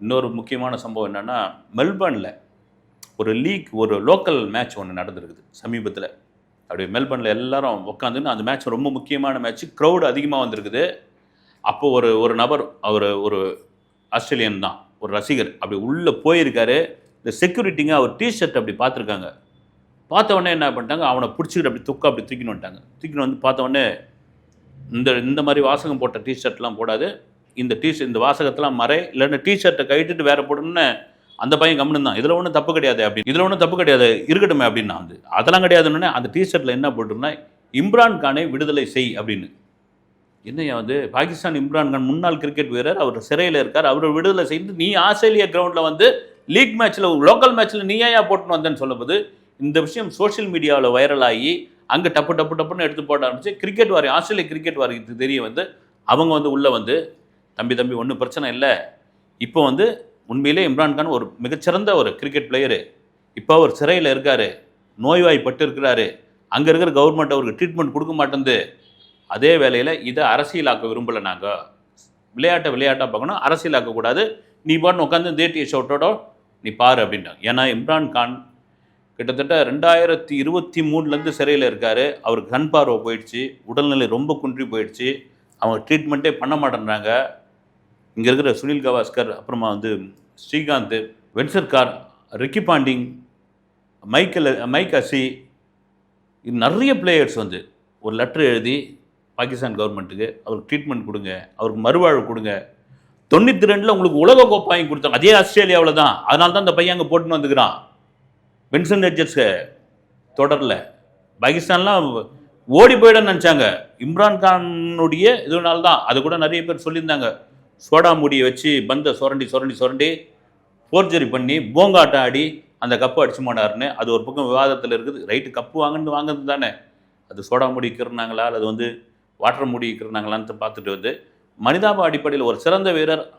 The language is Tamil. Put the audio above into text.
இன்னொரு முக்கியமான சம்பவம் என்னென்னா, மெல்பர்னில் ஒரு லோக்கல் மேட்ச் ஒன்று நடந்திருக்குது சமீபத்தில். அப்படி மெல்பர்னில் எல்லாரும் உட்காந்துன்னு அந்த மேட்ச் ரொம்ப முக்கியமான மேட்ச், க்ரௌடு அதிகமாக வந்திருக்குது. அப்போது ஒரு நபர், அவர் ஒரு ஆஸ்திரேலியன் தான், ஒரு ரசிகர், அப்படி உள்ளே போயிருக்காரு. இந்த செக்யூரிட்டிங்க அவர் டிஷர்ட் அப்படி பார்த்துருக்காங்க. பார்த்த உடனே என்ன பண்ணிட்டாங்க, அவனை பிடிச்சிக்கிட்டு அப்படி தூக்கின்னு வந்துட்டாங்க. தூக்கின்னு வந்து பார்த்த உடனே, இந்த மாதிரி வாசகம் போட்ட டிஷர்ட்லாம் போடாது, இந்த வாசகத்தெல்லாம் மறை, இல்லைன்னா டிஷர்ட்டை கழிட்டுட்டு வேற போடணும்னு அந்த பையன் கம்முன்னு தான். இதில் ஒன்றும் தப்பு கிடையாது அப்படின்னு, இதில் ஒன்றும் தப்பு கிடையாது, இருக்கட்டுமே அப்படின்னா அதெல்லாம் கிடையாதுன்னு அந்த டிஷர்ட்டில் என்ன போட்டுருந்தா, இம்ரான் கானை விடுதலை செய் அப்படின்னு. என்னையா வந்து பாகிஸ்தான் இம்ரான் கான் முன்னாள் கிரிக்கெட் வீரர், அவர் சிறையில் இருக்கார், அவரை விடுதலை செய்து நீ ஆஸ்திரேலியா கிரவுண்டில் வந்து லீக் மேட்ச்சில் லோக்கல் மேட்ச்சில் நீ ஏன் போட்டுன்னு வந்தேன்னு சொல்லும்போது, இந்த விஷயம் சோஷியல் மீடியாவில் வைரல் ஆகி அங்கே டப்புன்னு எடுத்து போட ஆரம்பிச்சு ஆஸ்திரேலியா கிரிக்கெட் வாரியத்துக்கு தெரிய வந்து அவங்க வந்து உள்ளே வந்து தம்பி ஒன்றும் பிரச்சனை இல்லை, இப்போ வந்து உண்மையிலே இம்ரான்கான் ஒரு மிகச்சிறந்த ஒரு கிரிக்கெட் பிளேயரு, இப்போ அவர் சிறையில் இருக்கார், நோய்வாய்ப்பட்டு இருக்கிறாரு, அங்கே இருக்கிற கவர்மெண்ட் அவருக்கு ட்ரீட்மெண்ட் கொடுக்க மாட்டேங்குது, அதே வேளையில் இதை அரசியலாக்க விரும்பலை, நாங்கள் விளையாட்டாக பார்க்கணும், அரசியலாக்கக்கூடாது, நீ பாட்டு உட்காந்து தேட்டிய ஷோட்டோட நீ பாரு அப்படின்ட்டாங்க. ஏன்னா இம்ரான்கான் கிட்டத்தட்ட 2023 சிறையில் இருக்கார், அவருக்கு கண் பார்வை போயிடுச்சு, உடல்நிலை ரொம்ப குன்றி போயிடுச்சு, அவங்க ட்ரீட்மெண்ட்டே பண்ண மாட்டேன்றாங்க. இங்கே இருக்கிற சுனில் கவாஸ்கர், அப்புறமா வந்து ஸ்ரீகாந்த், வென்சர்கார், ரிக்கி பாண்டிங், மைக் அசி, நிறைய பிளேயர்ஸ் வந்து ஒரு லெட்டர் எழுதி பாகிஸ்தான் கவர்மெண்ட்டுக்கு அவருக்கு ட்ரீட்மெண்ட் கொடுங்க, அவருக்கு மறுவாழ்வு கொடுங்க. 92 உங்களுக்கு உலக கோப்பை வாங்கி கொடுத்தாங்க, அதே ஆஸ்திரேலியாவில் தான், அதனால தான் அந்த பையன் அங்கே போட்டுன்னு வந்துக்கிறான். வின்சென்ட் ஹட்ஜர்ஸ் தொடரில் பாகிஸ்தான்லாம் ஓடி போயிடன்னு நினச்சாங்க, இம்ரான்கானுடைய இதனால தான். அது கூட நிறைய பேர் சொல்லியிருந்தாங்க, சோடா மூடியை வச்சு பந்தை சுரண்டி ஃபோர்ஜரி பண்ணி போங்காட்டம் ஆடி அந்த கப்பு அடிச்சு மாட்டாருன்னு. அது ஒரு பக்கம் விவாதத்தில் இருக்குது. ரைட்டு, கப்பு வாங்குறது தானே, அது சோடா மூடி இருக்கிறனாங்களா அல்லது வந்து வாட்டர் மூடி இருக்கிறனாங்களான்னு பார்த்துட்டு வந்து மனிதாப அடிப்படையில் ஒரு சிறந்த வீரர்